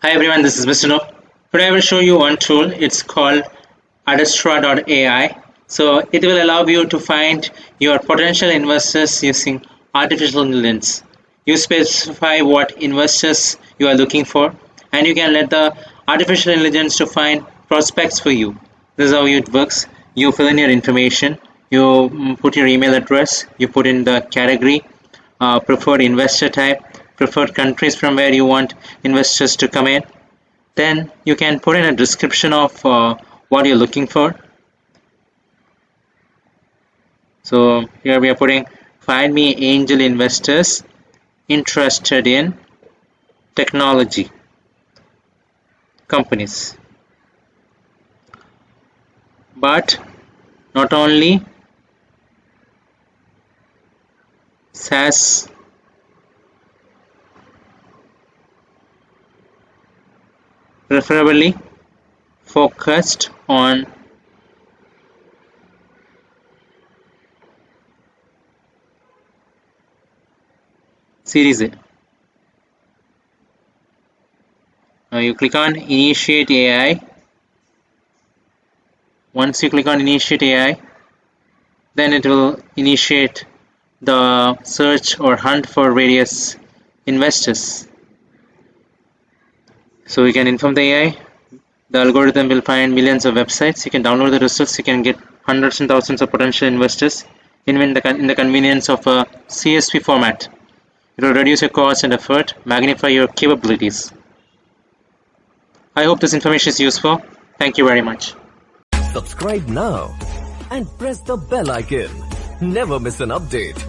Hi everyone, this is Mr. No. Today I will show you one tool. It's called Adstra.ai. So it will allow you to find your potential investors using artificial intelligence. You specify what investors you are looking for, and you can let the artificial intelligence to find prospects for you. This is how it works. You fill in your information, you put your email address, you put in the category, preferred investor type, preferred countries from where you want investors to come in. Then you can put in a description of what you're looking for. So here we are putting find me angel investors interested in technology companies. But not only SaaS, preferably focused on Series A. Now you click on Initiate AI. Once you click on Initiate AI, then it will initiate the search or hunt for various investors. So you can inform the AI. The algorithm will find millions of websites. You can download the results. You can get hundreds and thousands of potential investors in the convenience of a CSV format. It will reduce your cost and effort, magnify your capabilities. I hope this information is useful. Thank you very much. Subscribe now and press the bell icon. Never miss an update.